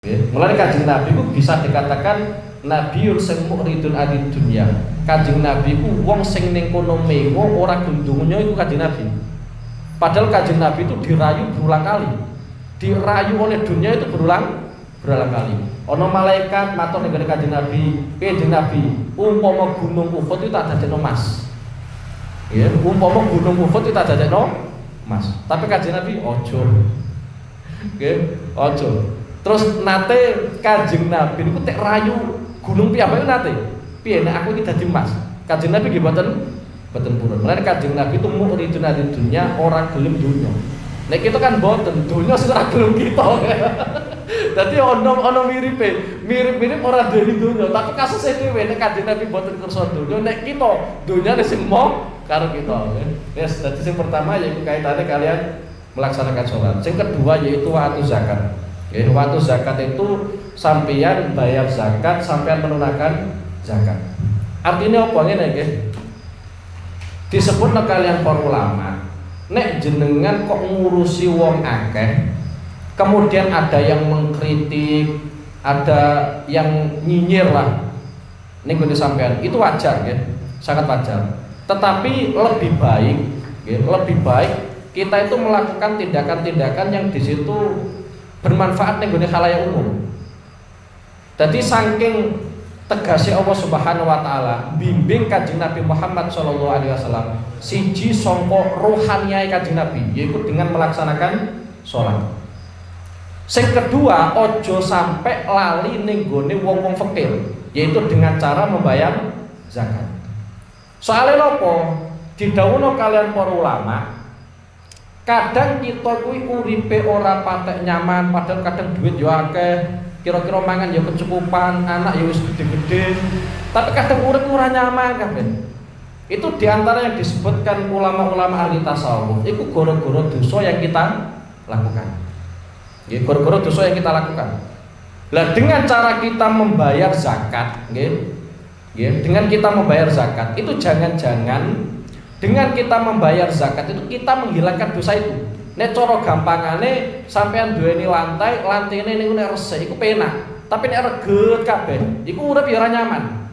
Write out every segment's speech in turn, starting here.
Mulai Kanjeng Nabi ku bisa dikatakan Nabiun sing muridun adid dunya. Kanjeng Nabi ku wong sing ning kono mengo ora gendungnya iku Kanjeng Nabi. Padahal Kanjeng Nabi itu dirayu berulang kali. Dirayu oleh dunia itu berulang kali. Ono malaikat matur ning Kanjeng Nabi, Kanjeng Nabi, umpama gunung Uhud itu tak dadekno emas. Ya, umpama gunung Uhud itu tak dadekno emas. Tapi Kanjeng Nabi ojo. Nggih, ojo. Terus nate Kanjeng Nabi niku tek rayu gunung piyambake nate. Piye nek aku iki dadi emas. Kanjeng Nabi nggih mboten purun. Mulane Kanjeng Nabi itu muridun di dunya, ora gelem dunya. Nek kita kan mboten, dunya sing ora gelem kita. Dadi ono mirip ora dari dunya, tapi kasusé dhewe nek Kanjeng Nabi mboten kersa dunya, nek kita dunyane sing mau karo kita. Yes, dadi sing pertama yaitu kaitannya kalian melaksanakan sholat. Yang kedua yaitu waktu zakat. Ya, waktu zakat itu sampeyan bayar zakat, sampeyan menunaikan zakat. Artinya apa ngene nggih? Disebut kalian para ulama, nek jenengan kok ngurusi wong akeh, kemudian ada yang mengkritik, ada yang nyinyir lah. Niku sampeyan, itu wajar ya, sangat wajar. Tetapi lebih baik kita itu melakukan tindakan-tindakan yang di situ bermanfaat ning gone khalayak umum. Jadi saking tegasnya Allah Subhanahu wa taala bimbing Kanjeng Nabi Muhammad sallallahu alaihi wasallam siji sangka rohaniyae Kanjeng Nabi yaitu dengan melaksanakan sholat. Sing kedua, ojo sampai lali ning gone wong-wong fakir yaitu dengan cara membayar zakat. Soalnya nopo? Didhawuhna kalian para ulama, kadang kita kuwi uripe ora patek nyaman, padahal kadang duit yo akeh, kira-kira mangan yo kecukupan, anak yo wis gede-gede, tapi kadang urip ora nyaman kabeh. Itu diantara yang disebutkan ulama-ulama ahli tasawuf, itu gara-gara dosa yang kita lakukan. Nggih, gara-gara dosa yang kita lakukan. Lah dengan cara kita membayar zakat, nggih, dengan kita membayar zakat, itu jangan-jangan dengan kita membayar zakat itu kita menghilangkan dosa itu. Nek cara gampangane sampean duweni lantai, lantene niku nek resik iku penak. Tapi nek reget kabeh, iku urip ya ora nyaman.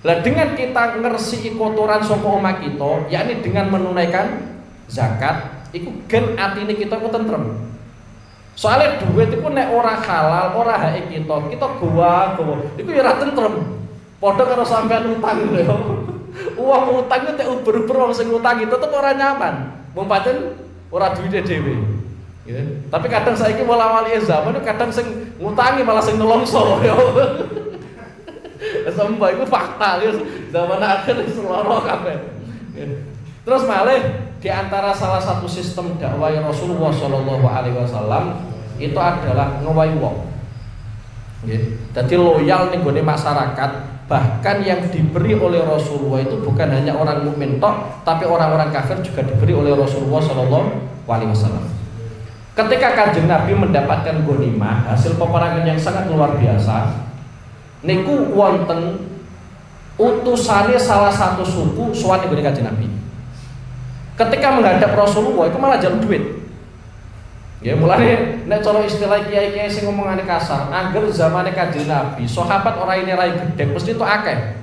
Lah dengan kita ngresiki kotoran saka omah kita, yakni dengan menunaikan zakat, iku gen atine kita ku tentrem. Soalnya duit itu nek ora halal, ora hak kita gowa, iku ya ora tentrem. Padha karo sampean utang lho. Uang utang itu uber-uber wong sing ngutang itu tetep ora nyaman. Wong pancen ora duwite dhewe. Gitu. Tapi kadang saiki wali zaman kadang sing ngutangi malah sing nelongso ya. Sampai itu fakta ya. Zaman akhir seloro kabeh. Terus malih di antara salah satu sistem dakwah Rasulullah sallallahu alaihi wasallam itu adalah ngewahi wong. Nggih. Dadi loyal ning gone masyarakat. Bahkan yang diberi oleh Rasulullah itu bukan hanya orang mukmin tok, tapi orang-orang kafir juga diberi oleh Rasulullah Shallallahu Alaihi Wasallam. Ketika Kanjeng Nabi mendapatkan ghanimah, hasil peperangan yang sangat luar biasa, niku wonten utusane salah satu suku sowan nggone Kanjeng Nabi. Ketika menghadap Rasulullah itu malah jaluk duit. Ya mulane nek cara istilah kiai-kiai sing ngomongane kasar, angger zamane Kanjeng Nabi, sahabat ora ini rai gedhe mesti itu akeh.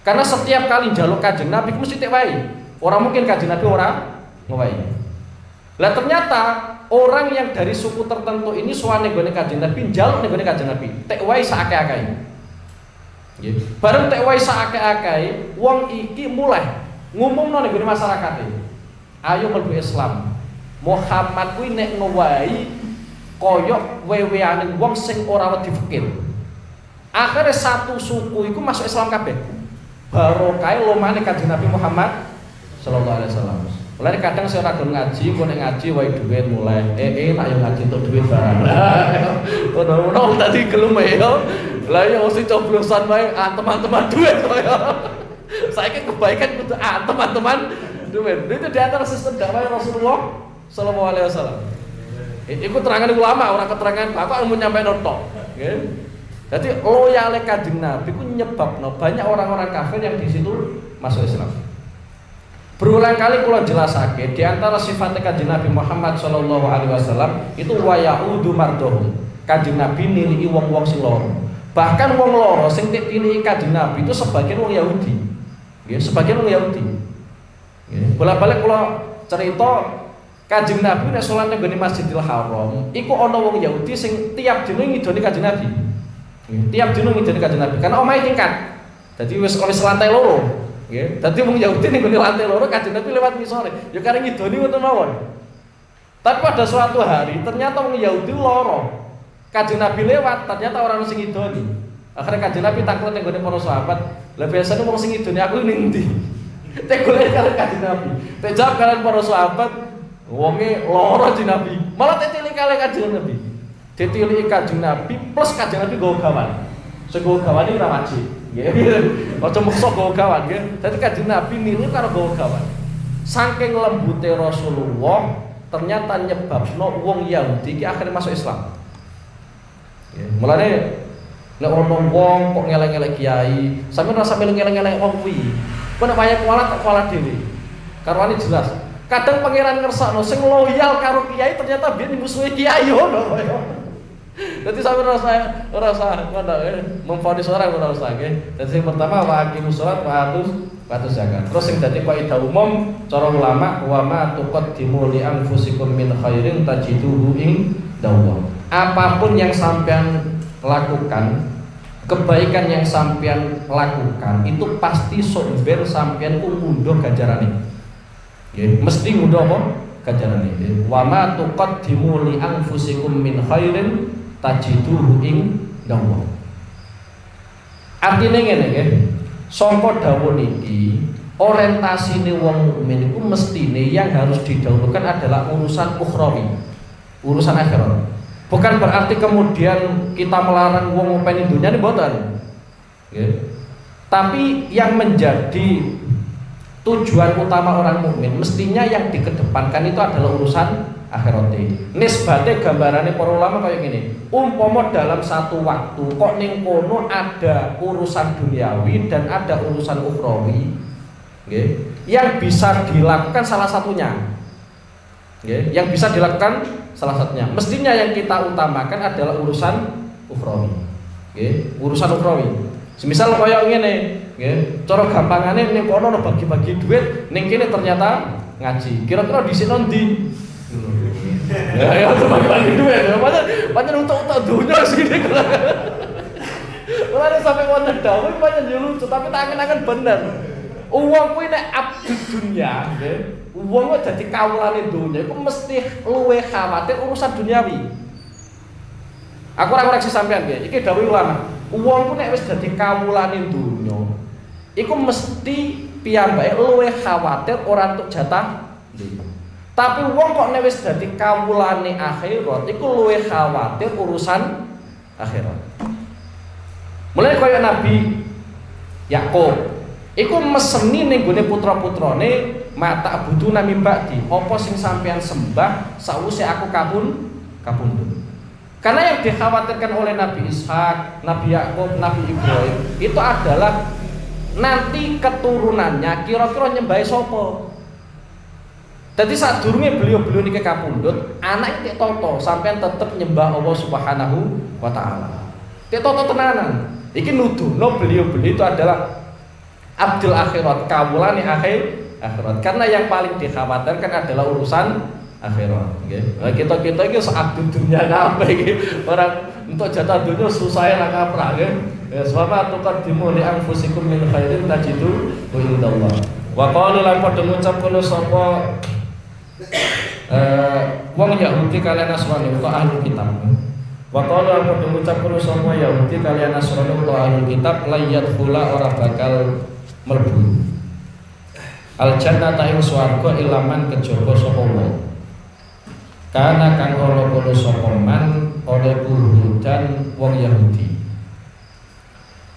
Karena setiap kali njaluk Kanjeng Nabi mesti tek wae. Ora mungkin Kanjeng Nabi ora ngowahi. Lah ternyata orang yang dari suku tertentu ini suwane gone Kanjeng Nabi njaluk ning gone Kanjeng Nabi, tek wae sakake-akehe. Nggih. Bareng tek wae sakake-akehe, wong iki mulai ngumumno ning gone masyarakate. Ayo mlebu Islam. Muhammad kuwi nek ngowahi koyok weweane wong sing ora wedi fikir. Akhire satu suku iku masuk Islam kabeh. Barokah lumane Kanjeng Nabi Muhammad sallallahu alaihi wasallam. Mulane kadang sing ora gelem ngaji, kok nek ngaji wae dhuwit mulai nak yo ngaji entuk dhuwit barang. Ono tadi gelem yo. Lah yo sing coblosan wae teman-teman dhuwit yo. Saiki kebaikan kudu teman-teman dhuwit. Itu di antara sistem dakwah Rasulullah sallallahu alaihi wasallam. Iku terangan ulama, orang keterangan bapak mau nyampe notok. Jadi loyale Kanjeng Nabi ku nyebabno banyak orang-orang kafir yang di situ masuk Islam. Berulang kali kula jelasake di antara sifat Kanjeng Nabi Muhammad sallallahu alaihi wasallam itu wa yaudu mardohum. Kanjeng Nabi niliki wong-wong sing lara. Bahkan wong lara sing niliki Kanjeng Nabi itu sebagian wong Yahudi. Nggih, sebagian wong Yahudi. Nggih, bolak-balik kula cerita Kanjeng Nabi nek salat nang Masjidil Haram, iku ana wong Yahudi sing tiap dina ngidoni Kanjeng Nabi. Nggih, tiap dina ngidoni Kanjeng Nabi karena omahe tingkat. Dadi wis lantai loro. Nggih, dadi wong Yahudi ning lantai loro Kanjeng Nabi lewat ngisore. Ya kareng ngidoni ngoten mawon. Tapi pada suatu hari ternyata wong Yahudi lara. Kanjeng Nabi lewat, ternyata orang sing ngidoni. Akhirnya Kanjeng Nabi taklet ning gone para sahabat, "Lah biasane wong sing ngidoni aku ning ndi?" Tek golek karo Kanjeng Nabi. Tek jawab kalian para sahabat, wonge lara Kanjeng Nabi. Malah tetilik kali Kanjeng Nabi. Ditilik Kanjeng Nabi plus Kanjeng Nabi nggawa gawan. Sing nggawa gawan iki ora wajib. Nggih. Aja meksa nggawa gawan nggih. Dadi Kanjeng Nabi niru karo nggawa gawan. Saking lembute Rasulullah ternyata nyebabno wong Yahudi iki akhirnya masuk Islam. Ya, mulane nek ono wong kok ngelek-ngelek kiai, sampeyan ora sampe ngelek-ngelek wong kuwi. Kok nek wayah kualat tak kualat dhewe. Karwane jelas. Kadang pangeran ngersakno sing loyal karo kiai ternyata biyen musuhe kiai ngono. Dadi sampeyan ora usah memfonis orang ora usah nggih. Dadi sing pertama wa aqimus shalat wa atuz zakat. Terus sing dadi kaidah umum cara ulama wa ma tuqaddimu li anfusikum min khairin tajiduhu indallah. Apapun yang sampean lakukan, kebaikan yang sampean lakukan itu pasti sok ben sampean ku ngunduh ganjarane. Nggih, mesti ngunduh apa? Ganjarane. Wa ma tuqaddimu li anfusikum min khairin tajiduhu indallah. Artine ngene nggih. Sangka dawuh niki, orientasine wong mukmin iku mestine yang harus didahulukan adalah urusan ukhrawi, urusan akhirat. Bukan berarti kemudian kita melarang wong ngopeni dunia ini mboten. Nggih. Tapi yang menjadi tujuan utama orang mukmin mestinya yang dikedepankan itu adalah urusan akhirat. Nisbate gambarane para ulama kaya ngene. Umpama dalam satu waktu kok ning kono ada urusan duniawi dan ada urusan ukhrawi, nggih, yang bisa dilakukan salah satunya. Nggih, yang bisa dilakukan salah satunya. Mestinya yang kita utamakan adalah urusan ukhrawi. Nggih, urusan ukhrawi. Semisal kaya ngene, nggih, cara gampangane ning kono bagi-bagi duit, ning kene ternyata ngaji. Kira-kira di sini ndi? Ya bagi-bagi duit. Pancen untuk dunya sini. Ora sampai wonten dawuh pancen yo lucu, tapi tak angen-angen bener. Wong kuwi nek abdi dunya, nggih. Wong kok dadi kawulane dunya iku mesti luwih khawatir urusan duniawi. Aku ora koreksi sampean nggih. Iki dawuh ulama. Wong ku nek wis dadi kawulane dunya, iku mesti piyambake luwih khawatir ora entuk jatah dunya. Tapi wong kok nek wis dadi kawulane akhirat, iku luwih khawatir urusan akhirat. Mulai kaya Nabi Yakub, iku meseni ning gone putra-putrane mata buduna mimbakdi, apa sing sampean sembah sawise aku kapundhut. Karena yang dikhawatirkan oleh Nabi Ishak, Nabi Yakub, Nabi Ibrahim itu adalah nanti keturunannya kira-kira nyembah sapa. Jadi saat durunge beliau niki kapundhut, anak iki toto sampean tetep nyembah Allah Subhanahu wa taala. Tek toto tenanan. Iki nuduhno beliau itu adalah abdul akhirat, kawulane akhirat. Karena yang paling dikhawatirkan adalah urusan akhirat, nggih. Kita iki abdul dunya kabeh iki. Orang untuk jatah dunia susah lah kaprah nggih. Ya sebab tuqaddimu li anfusikum min khairin tajidu indallah. Wa qalu lan padha ngucap kono sapa wong Yahudi kalian Nasrani utawa ahli kitab. Wa qala padha ngucap kono sapa Yahudi kalian Nasrani utawa ahli kitab layat kula ora bakal mlebu al jannata ing swarga ilaman kejaba sapa wong. Kana kang ora kono sapa man oleh hudan wong Yahudi.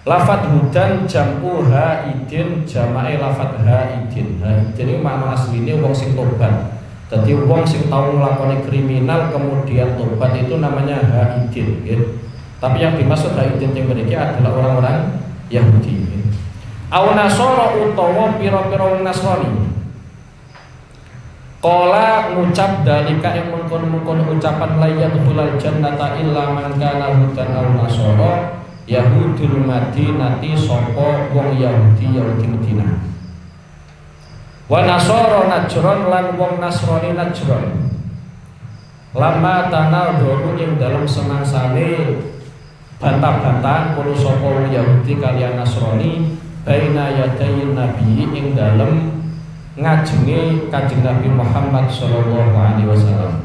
Lafat hudan jam'u haidin jamae lafat haidin. Haidin iki makna asline wong sing tobat. Jadi wong sing tau nglakoni kriminal kemudian tobat itu namanya haidin, gitu. Tapi yang dimaksud haidin yang mriki adalah orang-orang Yahudi. Au nasara utawa pira-pira wong Nasrani. Qala ngucap dalika yang mengkono-mengkono ucapan la yadkhulul jannata illa man kana hudan aw nasara Yahudul Madinati sapa wong Yahudi Madinah. Wa nasara Najran lan wong Nasrani Najran. Lama tanah doru ing dalam semangsane bantah-bantahan kulo sapa wong Yahudi kaliyan Nasrani baina yadayin nabi ing dalam ngajenge Kanjeng Nabi Muhammad sallallahu alaihi wasallam.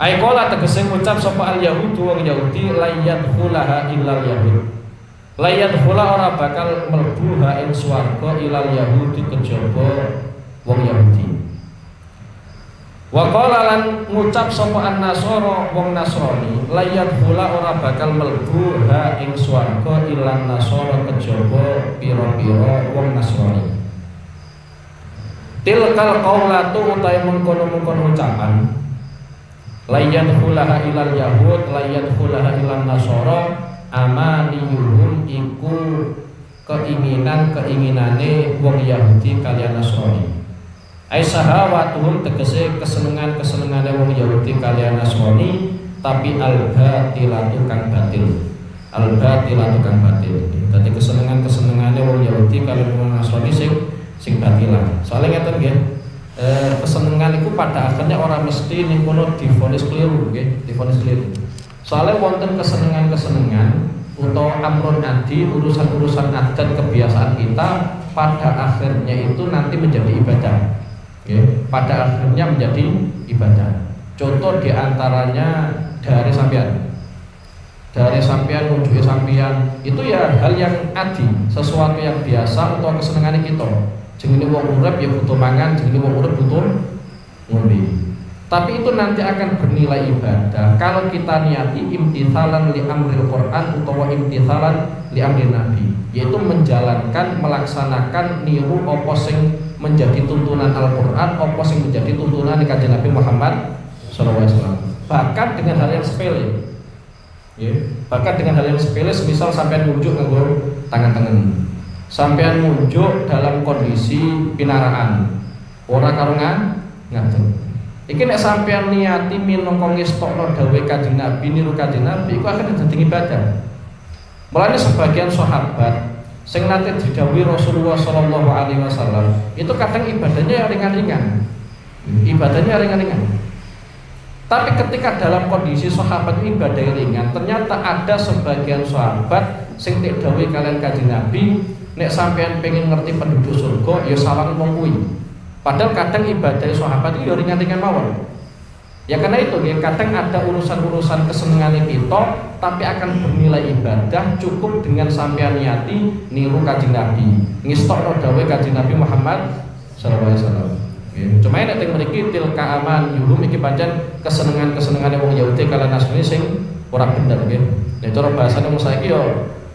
Ai qala tegese ngucap sapa al yahudu wong Yahudi la yadkhulaha illal yahud. La yadkhula ora bakal mlebu ha ing swarga ilal yahudi kejaba wong Yahudi. Wa qala lan ngucap sapa an-nasara wong Nasrani la yadkhula ora bakal mlebu ha ing swarga ilan nasara kejaba pira-pira wong Nasrani. Tilkal qaulatu utai mengkono-mengkono ucapan la yadkhulaha ilal yahud la yadkhulaha ilan nasara amaniyuhum iku keinginane wong Yahudi kaliyan Nasrani. Ai sahawatuhum tegese kesenengan-kesenengane wong Yahudi kaliyan Nasrani tapi al-batilatu kang batil. Al-batilatu kang batil. Dadi kesenengan-kesenengane wong Yahudi kaliyan wong Nasrani sing batilan. Soalnya ngeten nggih, kesenengan itu pada akhirnya orang mesti ning kono divonis keliru nggih, divonis keliru. Soalnya wonten kesenengan-kesenengan utawa amrun adi, urusan-urusan adat kebiasaan kita pada akhirnya itu nanti menjadi ibadah. Nggih, pada akhirnya menjadi ibadah. Contoh diantaranya dari sampean. Dari sampean nunjuki sampean itu ya hal yang adi, sesuatu yang biasa atau kesenengane kita. Jenenge wong urip ya butuh mangan, jenenge wong urip butuh ngombe. Tapi itu nanti akan bernilai ibadah kalau kita niati imtithalan li amril Quran utawa imtithalan li amrin Nabi, yaitu menjalankan, melaksanakan niru apa sing menjadi tuntunan Al-Qur'an, apa sing menjadi tuntunan Kanjeng Nabi Muhammad sallallahu alaihi wasallam. Bahkan dengan hal yang sepele. Ya, bahkan dengan hal yang sepele, semisal sampai nunjuk nganggo tangan-tangan. Sampean munjuk dalam kondisi pinaraan ora karo ngatur. Iki nek sampean niati minangka ngestokno dawuh Kanjeng Nabi niru Kanjeng Nabi iku akan dadi ibadah. Mulane sebagian sahabat sing nate didhawuhi Rasulullah sallallahu alaihi wasallam itu kadang ibadahnya ringan-ringan. Ibadahnya ringan-ringan. Tapi ketika dalam kondisi sahabat ibadah ringan, ternyata ada sebagian sahabat sing tek dawuh kalian Kanjeng Nabi nek sampean pengen ngerti penduduk surga ya sawang wong kuwi. Padahal kadang ibadah sahabat itu ya ringan-ringan mawon. Ya karena itu ya kadang ada urusan-urusan kesenengane kita tapi akan bernilai ibadah cukup dengan sampean niati niru Kanjeng Nabi. Ngistokno dawuh Kanjeng Nabi Muhammad sallallahu alaihi wasallam. Cuma nek teng mriki tilka aman yuhum iki pancen kesenengan-kesenengane wong Yahudi kaliyan Nasrani sing ora bener nggih. Nek cara bahasane wong saiki ya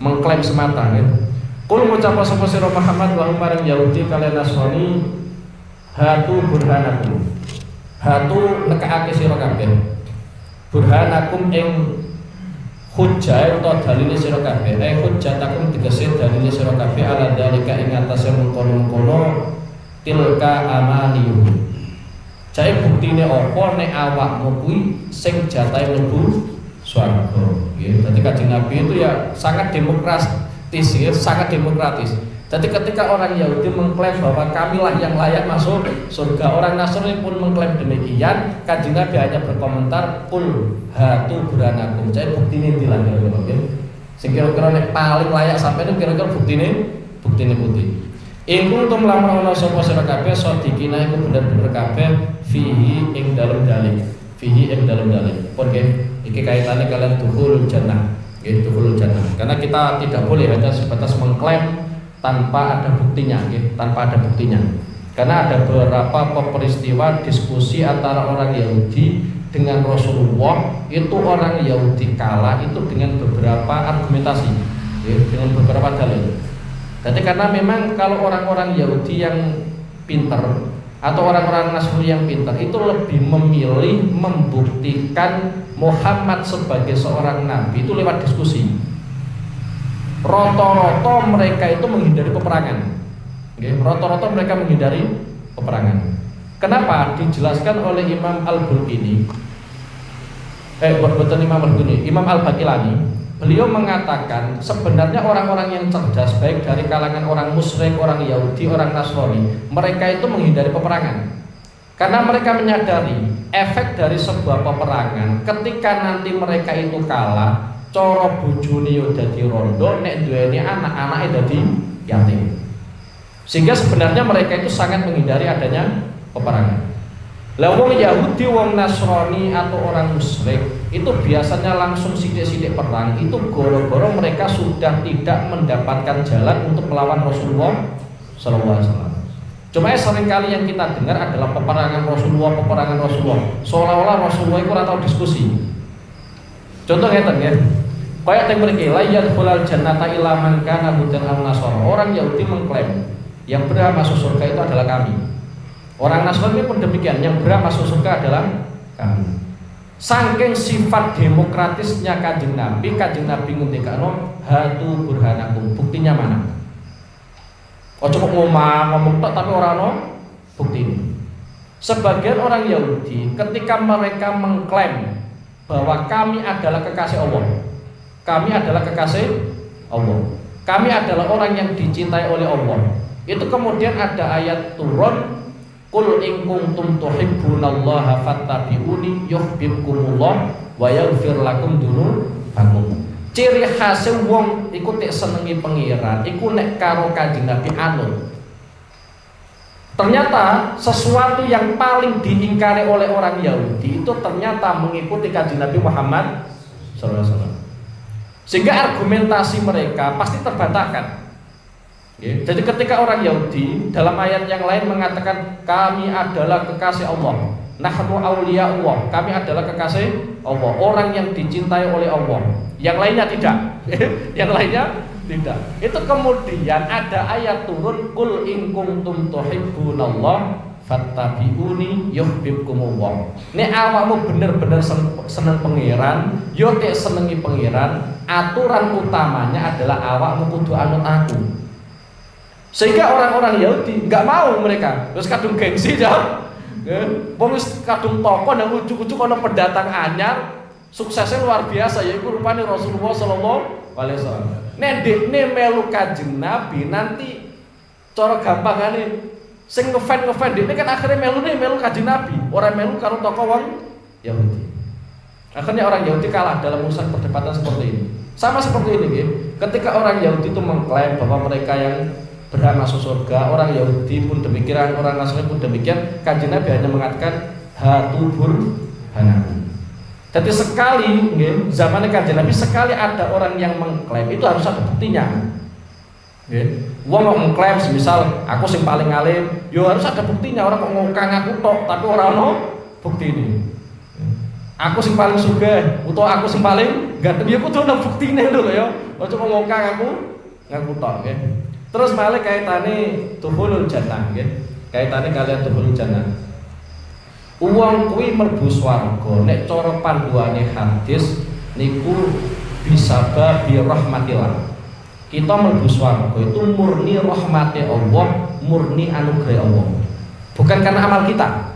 mengklaim semata nggih. Kul ngucap sapa sira Muhammad wa marang Yahudi kaliyan Nasrani hatu burhanakum. Hatu nekake sira kabeh. Burhanakum ing hujjah utawa dalile sira kabeh. Hujjatakum tegese dalile sira kabeh ala dalika ing atase mengkono-kono tilka amaniyuhum. Jae buktine apa nek awakmu kuwi sing jatahe mlebu swarga. Nggih, dadi Kanjeng Nabi itu ya sangat sangat demokratis. Jadi ketika orang Yahudi mengklaim bahwa kamilah yang layak masuk surga, orang Nasrani pun mengklaim demikian, Kanjeng Nabi hanya berkomentar kul hatu burhanakum. Jae buktine dilan ya nggih. Sing kira-kira nek paling layak sampai itu kira-kira buktine putih. In kuntum lamun ana sapa sira kabeh sadikina iku bener-bener kabeh fihi ing dalem dalil. Fihi ing dalem dalil. Oke, iki kaitane kalian dukhulul jannah. Nggih, dukhulul jannah. Karena kita tidak boleh hanya sebatas mengklaim tanpa ada buktinya, nggih, tanpa ada buktinya. Karena ada beberapa peristiwa diskusi antara orang Yahudi dengan Rasulullah, itu orang Yahudi kalah itu dengan beberapa argumentasi, nggih, dengan beberapa dalil. Jadi karena memang kalau orang-orang Yahudi yang pintar atau orang-orang Nasrani yang pintar itu lebih memilih membuktikan Muhammad sebagai seorang nabi itu lewat diskusi. Rata-rata mereka itu menghindari peperangan. Rata-rata mereka menghindari peperangan. Kenapa? Dijelaskan oleh Imam Al-Bulkini, betul Imam Al-Bulkini, Imam Al-Baqilani. Beliau mengatakan sebenarnya orang-orang yang cerdas, baik dari kalangan orang musyrik, orang Yahudi, orang Nasrani, mereka itu menghindari peperangan. Karena mereka menyadari efek dari sebuah peperangan ketika nanti mereka itu kalah, coro bojone yo dadi rondo, nek duweni anak-anake dadi yatim. Sehingga sebenarnya mereka itu sangat menghindari adanya peperangan. Lah wong Yahudi, wong Nasrani atau orang musyrik itu biasanya langsung sidik-sidik perang itu goro-goro mereka sudah tidak mendapatkan jalan untuk melawan Rasulullah sallallahu alaihi wasallam. Cuma seringkali yang kita dengar adalah peperangan Rasulullah, seolah-olah Rasulullah itu ora tau diskusi. Contoh ngeten ya. Kayak teng mriki la yadkhulul jannata illa man kana hudan aw nasara. Orang Yahudi mengklaim yang berhak masuk surga itu adalah kami. Orang Nasrani pun demikian, yang berhak masuk surga adalah kami. Saking sifat demokratisnya Kanjeng Nabi ngendikano hatu burhanakum, buktinya mana? Ojo kok ngomong tok tapi ora ono buktine. Sebagian orang Yahudi ketika mereka mengklaim bahwa kami adalah kekasih Allah, kami adalah kekasih Allah, kami adalah orang yang dicintai oleh Allah, itu kemudian ada ayat turun, qul in kuntum tuhibbunallaha fattabi'uni yuhibbukumullah wa yaghfir lakum dzunubakum. Ciri khas wong iku nek senengi pangeran iku nek karo Kanjeng Nabi anut. Ternyata sesuatu yang paling diingkari oleh orang Yahudi itu ternyata mengikuti Kanjeng Nabi Muhammad sallallahu alaihi wasallam. Sehingga argumentasi mereka pasti terbantahkan. Jadi ketika orang Yahudi dalam ayat yang lain mengatakan kami adalah kekasih Allah, nahnu auliya Allah, kami adalah kekasih Allah, orang yang dicintai oleh Allah, yang lainnya tidak. Yang lainnya tidak. Itu kemudian ada ayat turun, qul in kuntum tuhibbunallah fattabi'uni yuhibbukumullah. Nek awakmu bener-bener seneng pangeran, yo nek senengi pangeran, aturan utamanya adalah awakmu kudu anut aku. Sehingga orang-orang Yahudi nggak mau mereka, terus kadung gengsi jauh, wong kadung toko dan ujuk-ujuk ono pendatang anyar, suksesnya luar biasa, yaitu rupanya Rasulullah sallallahu alaihi wasallam. Nek dekne melu Kanjeng Nabi nanti cara gampangane sing ngefan dekne kan akhirnya melu Kanjeng Nabi, orang melu karo toko wong Yahudi. Akhirnya orang Yahudi kalah dalam urusan perdebatan seperti ini. Sama seperti ini, ketika orang Yahudi itu mengklaim bahwa mereka yang berhak masuk surga, orang Yahudi pun demikian, orang Nasrani pun demikian, Kanjeng Nabi hanya mengatakan hatu burhanakum. Jadi sekali zaman Kanjeng Nabi sekali ada orang yang mengklaim itu harus ada buktinya. Wong mau mengklaim semisal aku sing paling alim, yo harus ada buktinya. Orang kok ngongkang aku tok tapi ora ono bukti ini. Aku sing paling sugih utawa aku sing paling ganteng, ya kudu ono buktine lho ya. Ojo ngongkang aku ngaku tok nggih. Terus malah kaitane dukhulul jannah nggih. Kaitane kalian dukhulul jannah. Uang kuwi mlebu swarga nek cara panduane hadis niku bisa babi rahmatillah. Kita mlebu swarga itu murni rahmati Allah, murni anugerah Allah. Bukan karena amal kita.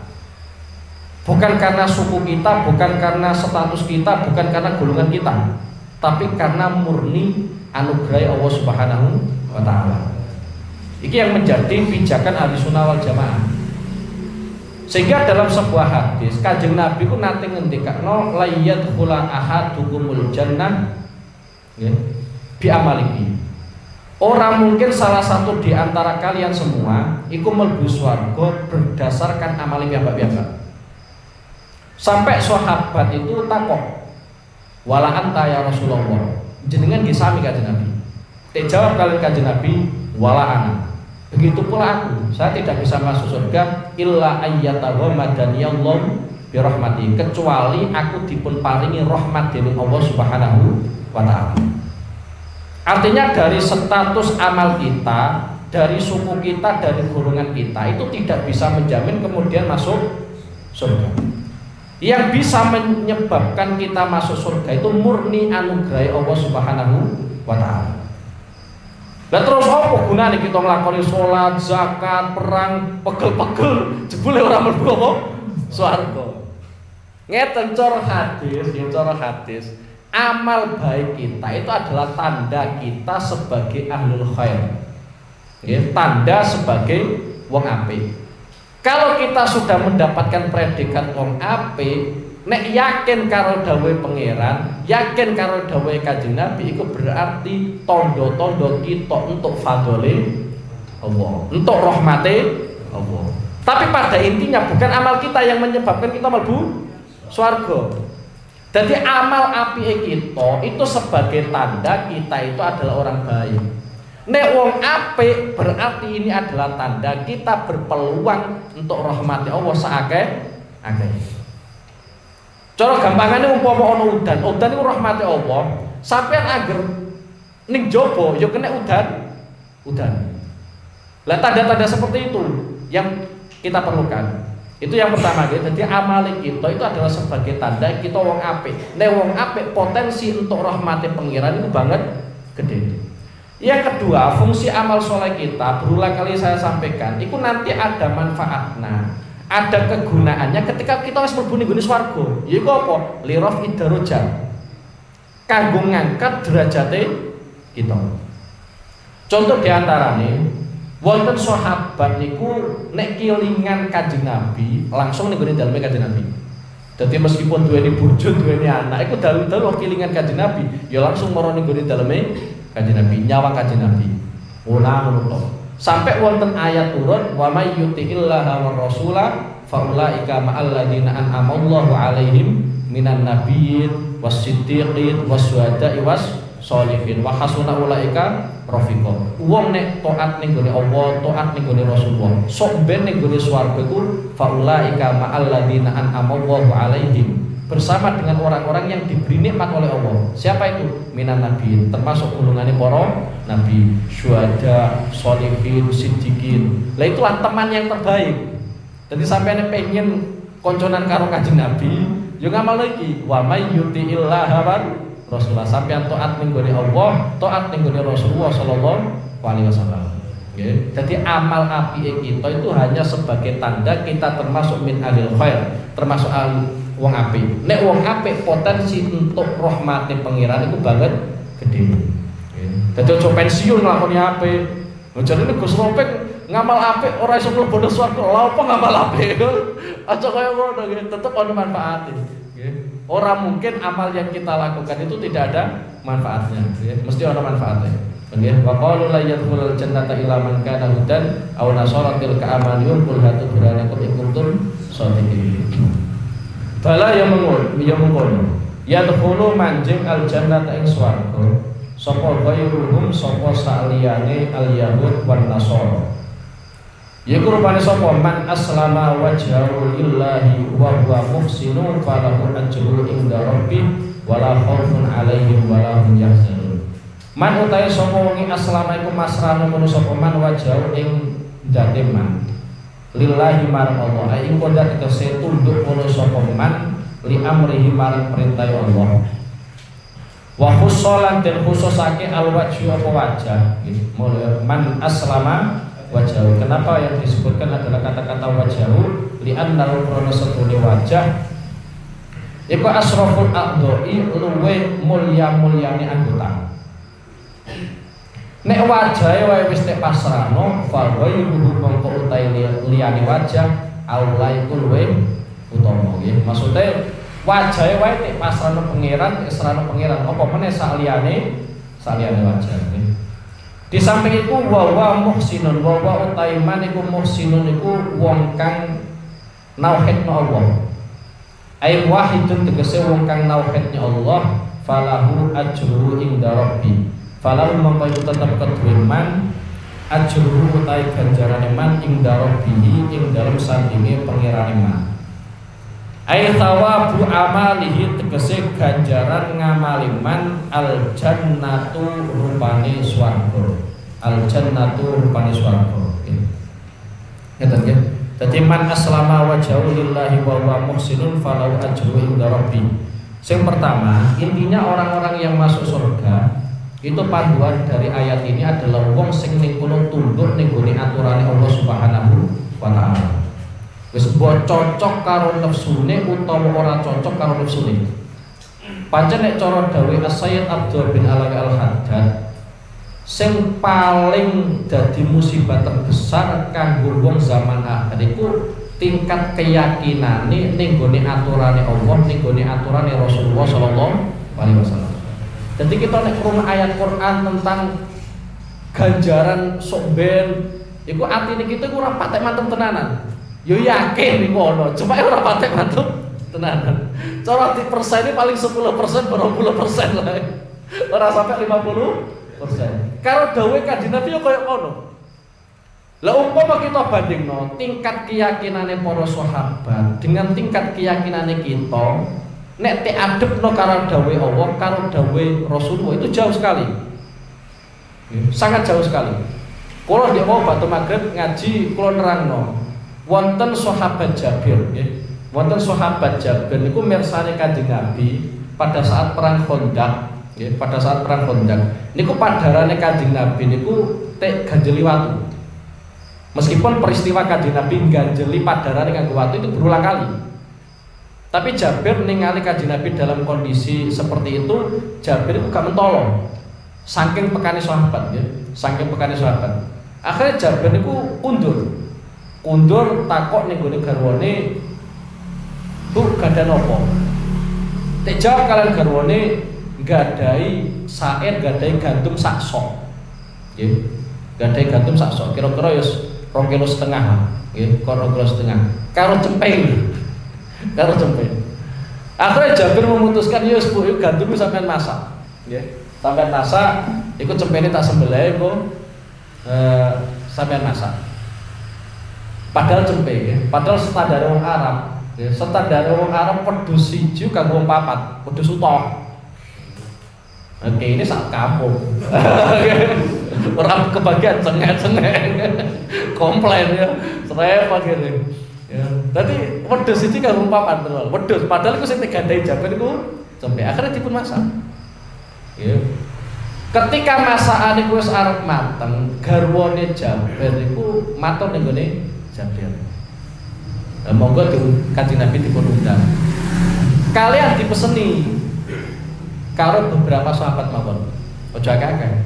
Bukan karena suku kita, bukan karena status kita, bukan karena golongan kita. Tapi karena murni anugerah Allah Subhanahu wa ta'ala. Ini yang menjadi pijakan Ahlussunnah wal Jamaah. Sehingga dalam sebuah hadis Kanjeng Nabi ku nate ngendikano la yadkhula ahadukumul jannah bi amalihi. Orang mungkin salah satu di antara kalian semua iku mlebu swarga berdasarkan amali piyambak-piyambak. Sampai sahabat itu takok, "Wala anta ya Rasulullah?" Jenengan disami Kanjeng Nabi. Jawab kalian Kanjeng Nabi, "Wala ana." Begitu pula aku, saya tidak bisa masuk surga illa ayyataghammadaniyallahu bi rahmati, kecuali aku dipun paringi rahmat dening Allah Subhanahu wa ta'ala. Artinya dari status amal kita, dari suku kita, dari golongan kita itu tidak bisa menjamin kemudian masuk surga. Yang bisa menyebabkan kita masuk surga itu murni anugerah Allah Subhanahu wa ta'ala. Lah terus apa gunane kita nglakoni salat, zakat, perang, pegel-pegel jebule ora mlebu apa? Swarga. Ngeten cara hadis, amal baik kita itu adalah tanda kita sebagai ahlul khair. Nggih, tanda sebagai wong apik. Kalau kita sudah mendapatkan predikat wong apik, nek yakin karo dawuhe pangeran, yakin karo dawuhe Kanjeng Nabi, iku berarti tondo-tondo kita untuk fadhole Allah, untuk rahmate Allah. Tapi pada intinya bukan amal kita yang menyebabkan kita mlebu swarga. Jadi amal apike kita itu sebagai tanda kita itu adalah orang baik. Nek wong apik berarti ini adalah tanda kita berpeluang untuk rahmati Allah saakeh-akeh. Cara gampangane umpama ana udan iku rahmate Allah, sampean anger ning jaba ya kena udan. Lah tanda-tanda seperti itu yang kita perlukan. Itu yang pertama gitu. Jadi amali kita itu adalah sebagai tanda kita wong apik. Nek wong apik potensi untuk rahmati pangeran itu banget gede. Yang kedua, fungsi amal soleh kita berulang kali saya sampaikan, itu nanti ada manfaatnya. Ada kegunaannya ketika kita wis mlebu ning swarga. Yaiku apa? Liraf idarojat. Kanggo ngangkat derajate kita. Contoh diantarane wonten sahabat niku nek kelingan Kanjeng Nabi, langsung ning gone daleme Kanjeng Nabi. Dadi meskipun duweni bojo, duweni anak, iku dalu-dalu kelingan Kanjeng Nabi, ya langsung mara ning gone daleme Kanjeng Nabi, nyawang Kanjeng Nabi. Ngono. Sampai wonten ayat turun wa may yuti'illaha war rasula fa ulaika ma'al ladzina an'ama Allahu 'alaihim minan nabiyyin was-siddiqin was-syuhada'i was-sholihin wa hasuna ulaika rafiqa. Wong nek taat ning gone Allah, taat ning gone Rasulullah, sok ben ning gone swarga iku fa ulaika ma'al ladzina an'ama Allahu 'alaihim, bersama dengan orang-orang yang diberi nikmat oleh Allah. Siapa itu? Minan nabiin, termasuk golongannya para nabi, syuhada, sholihin, siddiqin. Lah itulah teman yang terbaik. Jadi sampeyan pengen konconan karo Kanjeng Nabi, yo ngamal iki wa may yuti'illaha wa rasulah. Sampeyan taat ning gone Allah, taat ning gone Rasulullah sallallahu alaihi wasallam. Nggih. Jadi amal apike kita itu hanya sebagai tanda kita termasuk min ahlil khair, termasuk wong apik. Nek wong apik potensi untuk rahmate pangeran itu banget gede. Dadi aja pensiun nglakoni apik. Jarene Gus Ropek ngamal apik ora iso mlebu swarga. Lha apa ngamal apik? Aja kaya ngono nggih, tetep ana manfaate. Nggih. Ora mungkin amal yang kita lakukan itu tidak ada manfaatnya, nggih. Mesti ana manfaatnya. Nggih. Wa qalu la yadkhulul jannata illa man kana hudan aw nasara tilka amaliyum qul hatu burhanakum in kuntum shadiqin. Bala ya mengkono. Yadkhulu manjing al jannata ing swarga sapa ghairuhum sapa saliyane al yahud wan nasara. Yaiku rupane sapa man aslama wajhahu lillahi wa huwa muhsinun falahu ajrun inda rabbih wala khaufun alaihim wala hum yahzanun. Man utahe sapa wong aslama iku masrano ngono sapa man wajhahu ing date man lillahi marang Allah, ing koda tegese tunduk ngono sapa man li amrihi marang perintah Allah. Wa khusolan dan khususake al-wajhu apa wajah, man aslama wajhahu. Kenapa yang disebutkan adalah kata-kata wajhahu? Li annal krono setune wajah iku asraful a'dha'i, luwe mulya-mulyane anggota. Nek wajahe wae wis nek pasrano, fa ghairuhu mongko utahe liyane wajah aulai luwe utama nggih. Maksude wajahe wae nek pasrano pangeran, nek serano pangeran, apa meneh sak liyane wajah nggih. Di samping iku wa muhsinun, wa utahe man iku muhsinun iku wong kang nauhidna Allah. Ai wahidun tegese wong kang nauhidnya Allah, falahu ajru inda rabbi. Falau mongko iku tetep kedue man ajruhu utahe ganjarane man ing darobihi ing dalem sandinge pangerane man. Ai thawabu amalihi tegese ganjaran ngamali man al jannatu rupane swarga. Al jannatu rupane swarga. Ngeten nggih. Dadi man aslama wajhahu lillahi wa huwa muhsinun falau ajruhu ing darobi. Sing pertama, intinya orang-orang yang masuk surga Itu panduan dari ayat ini adalah wong sing ning kono tunduk ning gone aturane Allah Subhanahu wa taala. Wis mbok cocok karo nafsune utawa ora cocok karo nafsune. Pancen nek cara dawuh Sayyid Abdul bin Alawi Al-Haddad, sing paling dadi musibah terbesar kanggo wong zaman akhir iku tingkat keyakinane ning gone aturane Allah, ning gone aturane Rasulullah sallallahu alaihi wasallam. Jadi kita nek krungu ayat Quran tentang ganjaran sok ben, iku atine kita iku ora patek mantep tenanan. Yo yakin iku ono, cuma ora patek mantep tenanan. Cara di persen paling 10%, 20% lah. Ora sampai 50%. Karo dawuhe Kanjeng Nabi yo koyo ngono. Lah umpama kita bandingno tingkat keyakinane para sahabat dengan tingkat keyakinane kita, nek adepno karo dawuhe Allah karo dawuhe Rasulullah itu jauh sekali. Sangat jauh sekali. Kula nek mau batu magrib ngaji kula nerangno. Wonten sahabat Jabir nggih. Wonten sahabat Jabir niku mirsani Kanjeng Nabi pada saat perang Khandaq nggih, pada saat perang Khandaq. Niku padarane Kanjeng Nabi niku tek ganjeli watu. Meskipun peristiwa Kanjeng Nabi ganjeli padarane nganggo watu itu berulang kali. Tapi Jabir ningali Kanjeng Nabi dalam kondisi seperti itu, Jabir itu gak mentolo. Saking pekane sahabat ya, saking pekane sahabat. Akhirnya Jabir niku kundur takok ning gone garwane, "Bu, gadah napa?" Tek jawab kalian garwane, "Gadahi sair, gadahi gandum sak sok." Nggih. Gadahi gandum sak sok, kira-kira ya 2,5 kilo nggih, 2,5 kilo karo cempeng. Karo cempeng. Akhirnya Jabir memutuskan, "Ya wis Bu, gandum sampean masak." Nggih. Sampean masak, iku cempene tak sembelih engko sampean masak. Padahal cempeng ya, padahal standar wong Arab, ya, standar wong Arab wedhus siji kanggo wong papat, wedhus utuh. Oke, ini sak kampung. Orang kebagian cengeng-cengeng. Komplain ya, serempet gitu. Ya. Tadi wedhus iki kanggo wong papat terus. Wedhus padahal iku sing digandhahi Jabir iku cempeng. Akhirnya dipun masak. Ya. Ketika masakan iku wis arep mateng, garwane Jabir iku matur ning gone Jabir. Monggo Kanjeng Nabi dipun undang. Kalian dipeseni karo beberapa sahabat mawon. Aja akeh.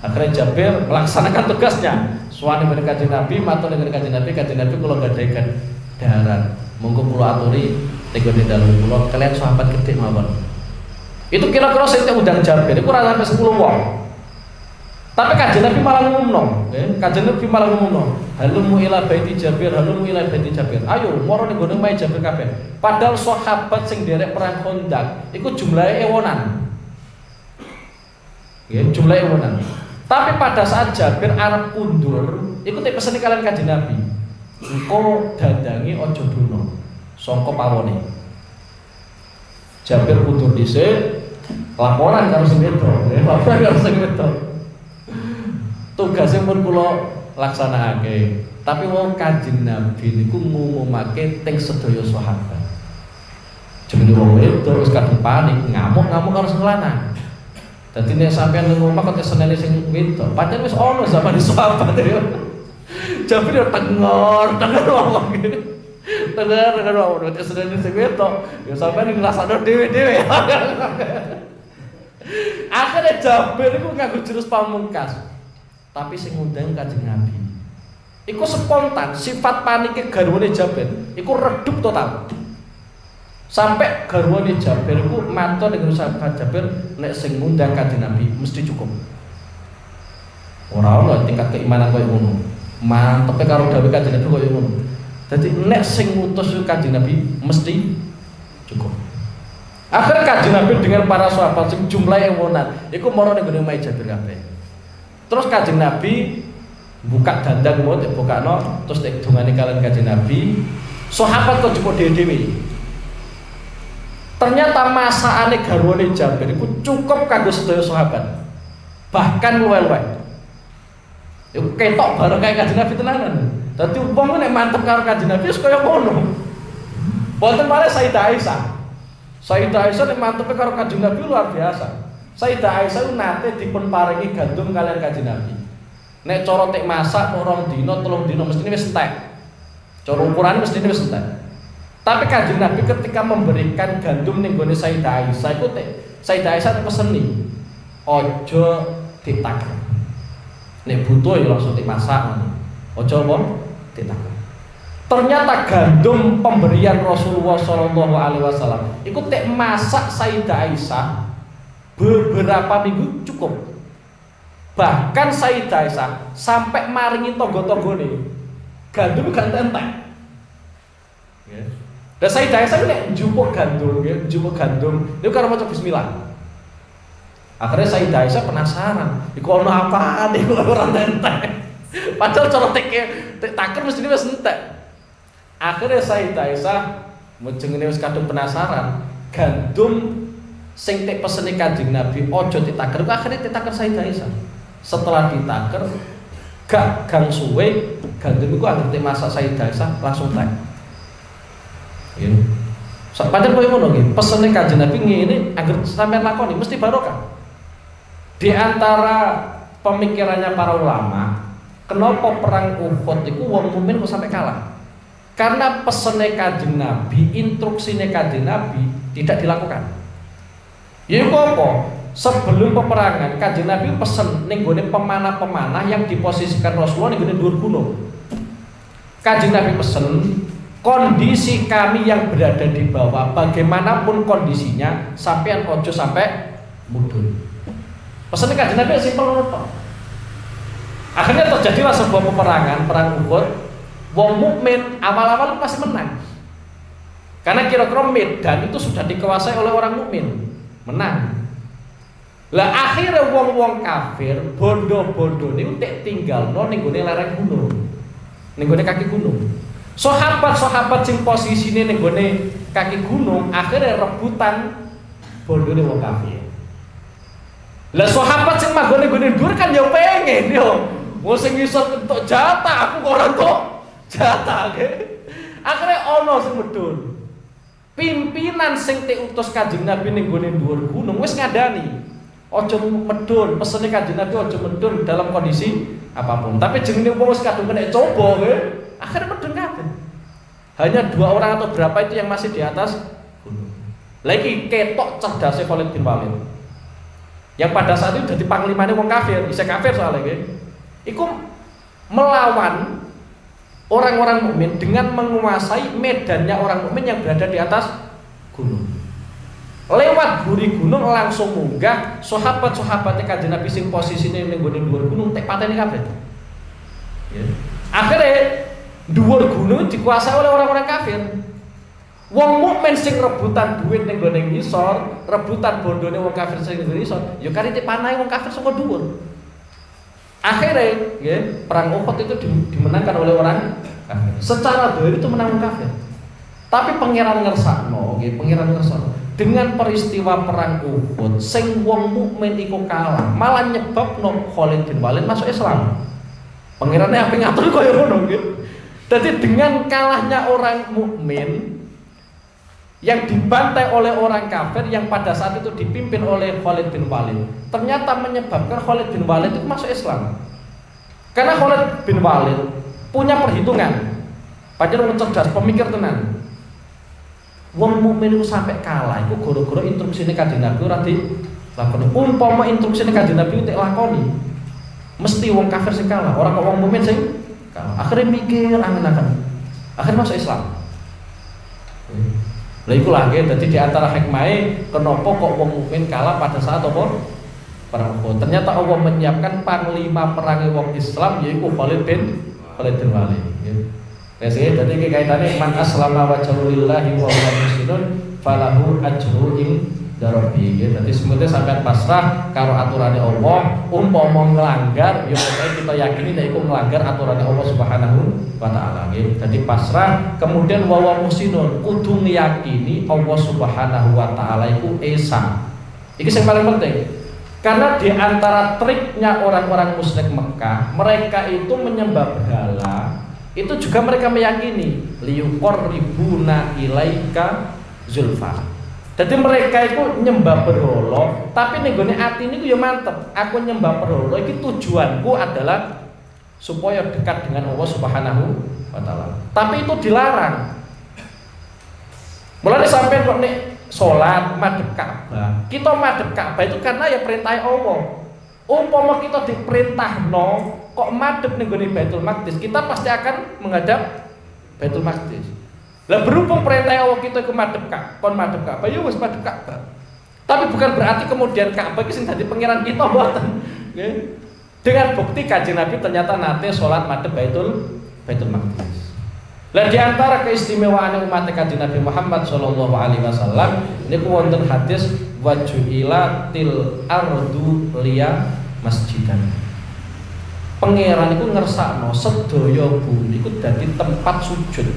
Akhirnya Jabir melaksanakan tugasnya. Suwane ning Kanjeng Nabi, matur ning Kanjeng Nabi kula gadhahi daharan. Monggo kula aturi tegone dalu kula kalian sahabat gedhe mawon. Itu kira-kira sing undang Jabir iku ora sampai 10 wong. Tapi Kanjeng Nabi malah ngumumno, Kanjeng Nabi malah ngumumno, "Halumu ila baiti Jabir, halumu ila baiti Jabir." Ayo, moro ning gone omahe Jabir kabeh. Padahal sahabat sing derek perang Khandaq iku jumlahe ewonan. Nggih, jumlahe ewonan. Tapi pada saat Jabir arep kundur, iku tek peseni kalian Kanjeng Nabi. Engko dadangi aja dono sangka pawone. Jabir kundur dhisik, laporan karo sing wedok, laporan karo sing wedok. Tugasnya pun kula laksanakake. Tapi wong Kanjeng Nabi niku ngumumake teng sedaya sahabat. Jenenge wong wedok wis kadung panik, ngamuk-ngamuk karo sing lanang. Dadi nek sampeyan nang omah kok senene sing wedok, padahal wis ana zaman di sahabat ya. Jabir yo tengor wong iki. Tengor wong nek senene sing wedok, ya sampeyan ngrasakno dhewe-dhewe. Akhirnya Jabir iku nganggo jurus pamungkas. Tapi sing ngundang Kanjeng Nabi iku spontan, sifat panike garwane Jabir iku redup total. Sampai garwane Jabir iku matur ning sahabat Jabir, nek sing ngundang Kanjeng Nabi mesti cukup. Ora ono tingkat keimanan koyo ngono. Mantepe karo dawuh Kanjeng Nabi koyo ngono. Dadi nek sing ngutus Kanjeng Nabi mesti cukup. Akhirnya Kanjeng Nabi dengan para sahabat sing jumlahe ewonan iku mara ning gone omahe Jabir kabeh. Terus Kanjeng Nabi buka dandang mau bukakno terus tek dungane kalian Kanjeng Nabi, sahabat kok cukup dhewe-dhewe. Ternyata masakane garwane Jabir iku cukup kanggo sedaya sahabat. Bahkan luwe-luwe. Iku ketok bareng kaya Kanjeng Nabi tenanan. Dadi wong nek mantep karo Kanjeng Nabi wis kaya ngono. Wonten malih Sayyidah Aisyah. Sayyidah Aisyah nek mantep karo Kanjeng Nabi luar biasa. Sayyidah Aisyah nate dipun paringi gandum kalian Kanjeng Nabi. Nek cara tek masak mau 2 dina 3 dina mestine wis entek. Cara ukuran mestine wis entek. Tapi Kanjeng Nabi ketika memberikan gandum ning gone Sayyidah Aisyah iku Sayyidah Aisyah peseni ojo ditaker. Nek butuh ya langsung dimasak ngono. Ojo apa? Ditaker. Ternyata gandum pemberian Rasulullah Shallallahu Alaihi Wasallam iku tek masak Sayyidah Aisyah beberapa minggu cukup. Bahkan Sayyidah Aisyah sampai maringi tonggo-tonggone gandum gak entek. Dan Sayyidah Aisyah nek njupuk gandum, njupuk gandum niku karo maca bismillah. Akhirnya Sayyidah Aisyah penasaran, iku ono apaan iku ora entek. Padahal cara tek taker mesti wis entek. Akhirnya Sayyidah Aisyah mujengene wis kadung penasaran, gandum sing tek pesene Kanjeng Nabi ojo ditaker, akhirnya ditaker Sayyidah Aisyah. Setelah ditaker gak gang suwe gandum iku anggere masak Sayyidah Aisyah langsung tek. Ya. Padahal koyo ngono nggih, pesene Kanjeng Nabi ngene anggere sampean lakoni mesti barokah. Di antara pemikirannya para ulama, kenapa perang Uhud itu wong mukmin kok sampai kalah? Karena pesene Kanjeng Nabi, instruksine Kanjeng Nabi tidak dilakukan. Ya apa? Sebelum peperangan Kanjeng Nabi pesen ning gone pemanah-pemanah yang diposisikan Rasulullah ning gone dhuwur gunung. Kanjeng Nabi pesen, kondisi kami yang berada di bawah bagaimanapun kondisinya sampean ojo sampai mudhun. Pesannya Kanjeng Nabi simpel ngono. Akhirnya terjadilah sebuah peperangan, perang Uhud. Wong mukmin awal-awal pasti menang. Karena kira-kira medan itu sudah dikuasai oleh orang mukmin, menang. Lah akhirnya wong-wong kafir, bondo-bondo niku tek tinggalno ning gone lereng gunung. Ning gone kaki gunung. Sahabat-sahabat sing posisine ning gone kaki gunung akhirnya rebutan bondone wong kafir. Lah sahabat sing manggone-gone dhuwur kan ya pengen yo. Wong sing iso entuk jatah aku kok ora entuk jatah nggih. Akhire ana sing medun. Pimpinan sing diutus Kanjeng Nabi ning gone dhuwur gunung wis ngandani. Aja medun, pesene Kanjeng Nabi aja medun dalam kondisi apapun. Tapi jenenge wong wis kadung kena coba nggih. Akhire medun kabeh. Hanya 2 orang atau berapa itu yang masih di atas gunung. Lagi ketok cerdasnya Khalid bin Walid. Yang pada saat itu jadi panglimanya wong kafir, bisa kafir soalnya gitu. Iku melawan orang-orang mukmin dengan menguasai medannya orang mukmin yang berada di atas gunung. Lewat buri gunung langsung munggah sahabat-sahabatnya Kanjeng Nabi sing posisine ning gone dhuwur gunung tek pateni kabeh. Ya. Akhirnya dhuwur gunung dikuasai oleh orang-orang kafir. Wong mukmin sing rebutan duit ning gone ngisor, rebutan bondone wong kafir sing ning ngisor, ya karite panahe wong kafir saka dhuwur. Akhirnya, nggih, perang Uhud itu dimenangkan oleh orang kafir. Secara dohir itu menang wong kafir. Tapi pangeran ngersakno, nggih, pangeran ngersakno dengan peristiwa perang Uhud sing wong mukmin iku kalah, malah nyebabno Khalid bin Walid masuk Islam. Pangerane ape ngatur kaya ngono nggih. Dadi dengan kalahnya orang mukmin yang dibantai oleh orang kafir yang pada saat itu dipimpin oleh Khalid bin Walid, ternyata menyebabkan Khalid bin Walid itu masuk Islam. Karena Khalid bin Walid punya perhitungan, pancen wong cerdas, pemikir tenan. Wong mukmin itu sampai kalah, itu gara-gara instruksine Kanjeng Nabi ora dilakoni. Umpama instruksine Kanjeng Nabi tak lakoni, mesti wong kafir sing kalah, ora kok wong mukmin sing kalah. Akhirnya mikir angen-angen, akhirnya masuk Islam. Lah iku lagi, jadi di antara hikmahe kenapa kok wong mukmin kalah pada saat apa? Perang Uhud. Ternyata Allah menyiapkan panglima perang wong Islam yaitu Khalid bin Walid. Wes iki dadi kaitane man aslama wajhu lillahi wa huwa muslimun falahu ajru inda rabbih. Dadi semoga sampean pasrah karo aturane Allah, umpama nglanggar ya pokoke kita yakini nek iku nglanggar aturane Allah Subhanahu wa taala nggih. Dadi pasrah kemudian wa huwa muslimun kudu ngiyakini Allah Subhanahu wa taala iku esa. Iki sing paling penting. Karena di antara triknya orang-orang musyrik Mekah, mereka itu menyembah berhala. Itu juga mereka meyakini liyuqarribuna ilaika zulfa. Jadi mereka itu nyembah berhala, tapi ning gone ati niku ya mantep. Aku nyembah berhala iki tujuanku adalah supaya dekat dengan Allah Subhanahu wa taala. Tapi itu dilarang. Mulane sampean kok nek salat madhep Ka'bah. Kita madhep Ka'bah itu karena ya perintah Allah. Umpama kita diperintahno kok madhep ning gone Baitul Maqdis, kita pasti akan menghadap Baitul Maqdis. Lah berhubung perintah Allah kita ke madhep Ka'bah, ya wis madhep Ka'bah. Tapi bukan berarti kemudian Ka'bah iki sing dadi pangeran kita mboten. Nggih. Dengan bukti Kanjeng Nabi ternyata nate salat madhep Baitul Maqdis. Lah di antara keistimewaan umat Kanjeng Nabi Muhammad sallallahu alaihi wasallam niku wonten hadis wajuilatil ardu liya masjidan. Pangeran iku ngersakno sedaya bumi iku dadi tempat sujud.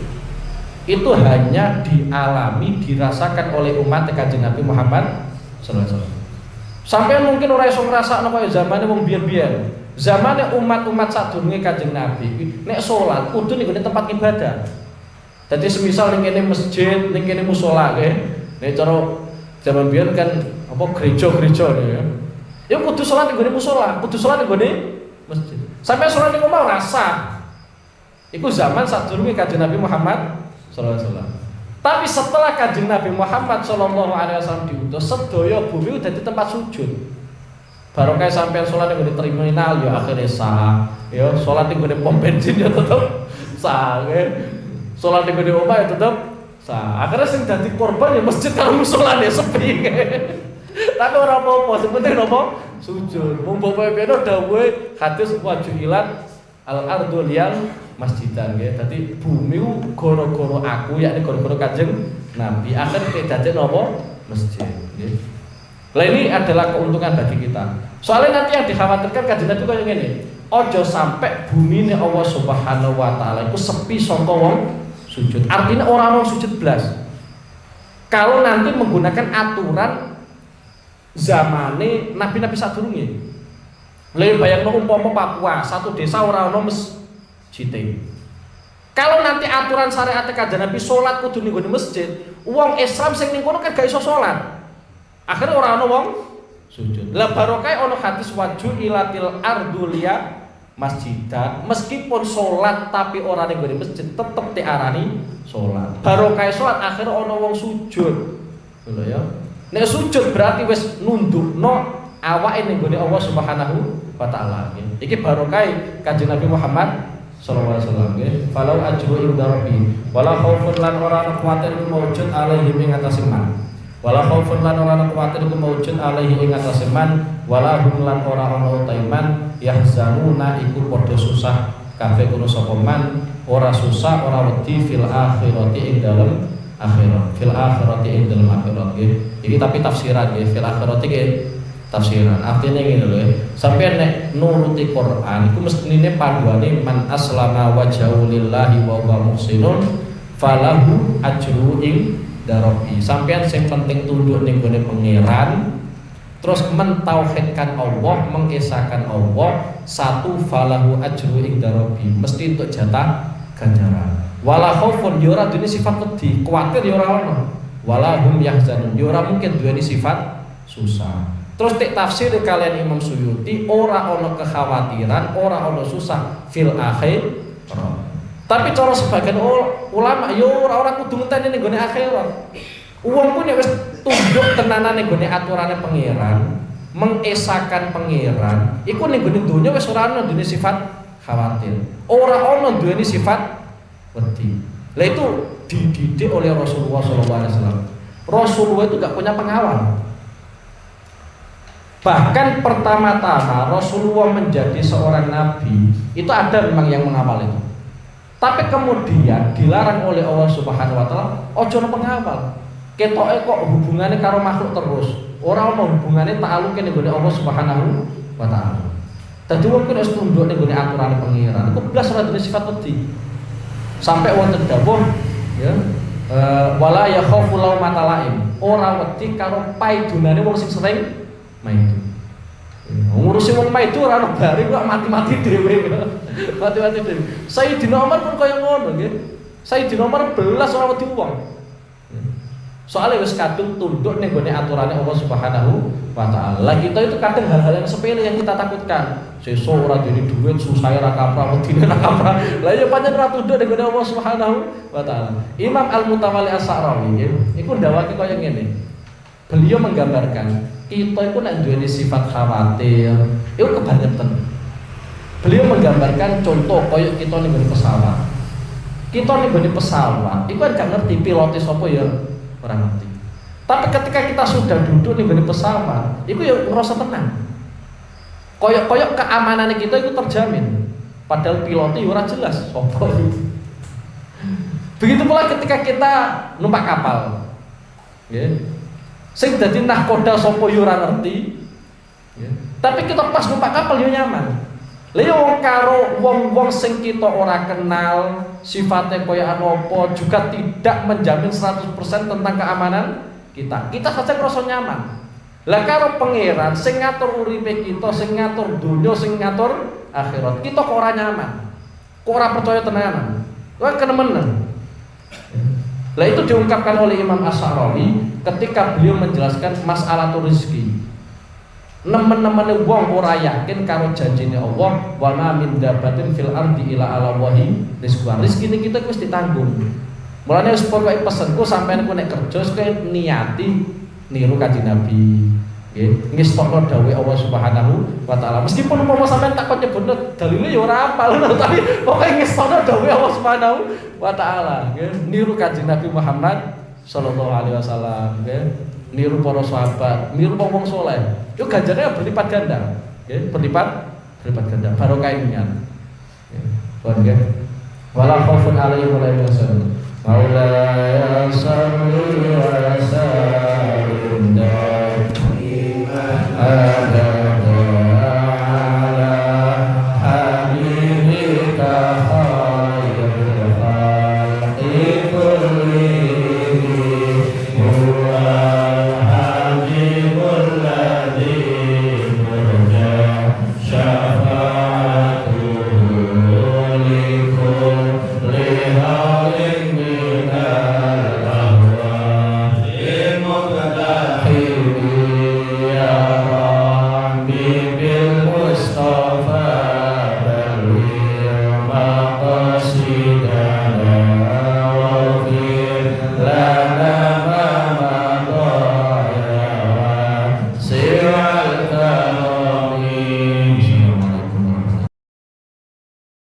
Itu hanya dialami, dirasakan oleh umat Kanjeng Nabi Muhammad sallallahu alaihi wasallam. Sampai mungkin ora iso ngrasakno kaya zamane wong biyen-biyen. Zamane umat-umat sadurunge Kanjeng Nabi, nek salat kudu ning tempat ibadah. Dadi semisal ning kene masjid, ning kene musala nggih. Nek cara zaman biyen kan apa gereja-gereja ya. Ya kudu salat ning musala, kudu salat ning masjid. Sampai salat ning omah ora sah. Iku zaman sadurunge Kanjeng Nabi Muhammad sallallahu alaihi wasallam. Tapi setelah Kanjeng Nabi Muhammad sallallahu alaihi wasallam diutus, sedaya bumi udah di tempat sujud. Barokah sampai sholat yang di terminal ya akhirnya sah. Ya sholat yang di pom bensin ya tetap sah. Ya. Sholat yang di rumah ya tetap sah. Akhirnya sing dadi korban ya masjid kalau musola ya sepi. Tapi orang apa-apa, sepenting apa? Sujud. Wong bapak beno dawuhe hadis wajuilat al-ardu liyal masjidan nggih. Dadi bumi gara-gara aku yakni gara-gara Kanjeng Nabi akhirnya dadi napa? Masjid nggih. Lah ini adalah keuntungan bagi kita. Soalnya nanti yang dikhawatirkan Kanjeng Nabi kaya ngene. Ojo sampai bumi ini Allah Subhanahu wa taala iku sepi saka wong sujud. Artinya orang sujud blas. Kalau nanti menggunakan aturan zamane nabi-nabi sadurunge. Lha bayangno umpama Papua, satu desa ora ono masjid. Kalau nanti aturan syariat Kanjeng Nabi salat kudu ning masjid, wong Islam sing ning kono kan gak iso salat. Akhirnya orang ana wong sujud. Lah barokah ana hadis wajuilatil ardu liya masjidan. Meskipun sholat tapi orang ning gone masjid tetep diarani sholat. Barokah sholat akhirnya ana wong sujud. Lho ya. Nek sujud berarti wis nundukno awake ning gone Allah Subhanahu wa taala. Iki barokah Kanjeng Nabi Muhammad sallallahu alaihi wasallam nggih. Falau ajru inda rabbi wala khaufun lan ora kuwatir maujud alaihi ing atase man. Wala khaufun lan ora kuwatir iku maujud alaihi ing atase man wala hum lan ora ana taiman yahzanuna iku padha susah kabeh kulo sapa man ora susah ora wedi fil akhirati ing dalem akhirat fil akhirati ing dalem akhirat nggih. Iki tapi tafsiran nggih fil akhirati nggih tafsiran. Artinya ngene lho ya. Sampai nek nuruti Quran iku mestine panduane man aslama wajhahu lillahi wa huwa muhsinun falahu ajru ing darobi. Sampean sing penting tunduk ning gone pangeran, terus mentauhidkan Allah, mengesahkan Allah, satu falahu ajru ing darobi, mesti untuk jatah ganjaran. Wala khaufun ya ora duwe sifat wedi, kuwatir ya ora ono. Wala hum yahzanun ya ora mungkin duwe sifat susah. Terus tek tafsir kalian Imam Suyuti ora ono kekhawatiran, ora ono susah fil akhir. Tapi cara sebagian ulama yo ora kudu ngenteni ning gone akhirat. Wong ku nek wis tunduk tenanan ning gone aturane pangeran, mengesahkan pangeran, iku ning gone donya wis ora ana duwe sifat khawatir. Ora ana duwe sifat wedi. Lah itu dididik oleh Rasulullah SAW. Rasulullah itu gak punya pengawal. Bahkan pertama-tama Rasulullah menjadi seorang nabi itu ada memang yang mengawal itu. Tapi kemudian dilarang oleh Allah Subhanahu wa taala ojo ono pengawal. Ketoke kok hubungannya karo makhluk terus. Ora ono hubungane ta'aluke ning gone Allah Subhanahu wa taala. Dadi wong kuwi wis tunduk ning gone aturane pangeran. Iku blas ora duwe sifat wedi. Sampai wonten dawuh ya wala yakhafu laumata laim. Ora wedi karo paidunane wong sing sering maidu. Ngurusi wong maidu ora ono bare kok mati-mati dhewe. Mati-mati dhewe. Sayyidina Umar pun kaya ngono nggih. Sayyidina Umar belas ora wedi wong. Soalnya wis kadung tunduk ning gone aturane Allah Subhanahu wa taala. Lah kita itu kadang hal-hal yang sepele yang kita takutkan. Sesuk ora jadi duit, susah ora kaprah, wedine ora kaprah. Lah ya pancen ora tunduk ning gone Allah Subhanahu wa taala. Imam Al-Mutawalli As-Sa'rawi iku ndawake kaya ngene. Beliau menggambarkan kita itu nek duweni sifat khawatir, itu kebangetan. Beliau menggambarkan contoh kaya kita ning gone pesawat. Kita ning gone pesawat, iku kan gak ngerti pilotnya sapa ya. Orang ngerti. Tapi ketika kita sudah duduk di pesawat, itu ya merasa tenang. Koyok-koyok keamanan kita itu terjamin. Padahal pilotnya ora jelas. Begitu pula ketika kita numpak kapal. Sing dadi nahkoda sapa yo ora ngerti. Tapi kita pas numpak kapal yo nyaman. Lha yo karo wong-wong sing kita ora kenal, sifatnya kaya apa juga tidak menjamin 100% tentang keamanan kita. Kita saja ngerasa nyaman. Lah karo pangeran sing ngatur uripe kita, sing ngatur dunya, sing ngatur akhirat, kita kok ora nyaman. Kok ora percaya tenanan. Wah kenemenan. Lah itu diungkapkan oleh Imam As-Sa'rawi ketika beliau menjelaskan masalah rezeki. Nemen-nemene wong ora yakin karo janjine Allah, wa ma min dabbatin fil ardi illa 'ala Allahi rizquha. Rezeki kita wis ditanggung. Mulane wis pokoke pesenku sampeyan ku nek kerja kowe niati niru Kanjeng Nabi. Nggih, ngestokno dawuh Allah Subhanahu wa taala. Meskipun umpama sampeyan tak kok nyebutno dalile ya ora apal, tapi pokoke ngestokno dawuh Allah Subhanahu wa taala, nggih. Niru Kanjeng Nabi Muhammad sallallahu alaihi wasallam, nggih. Niru para sahabat, niru wong soleh. Itu ganjarnya berlipat ganda, okay? berlipat ganda. Barokah niat. Oke. Wala khaufun alaihim wa la hum yahzanun. Maulaya salli wa sallim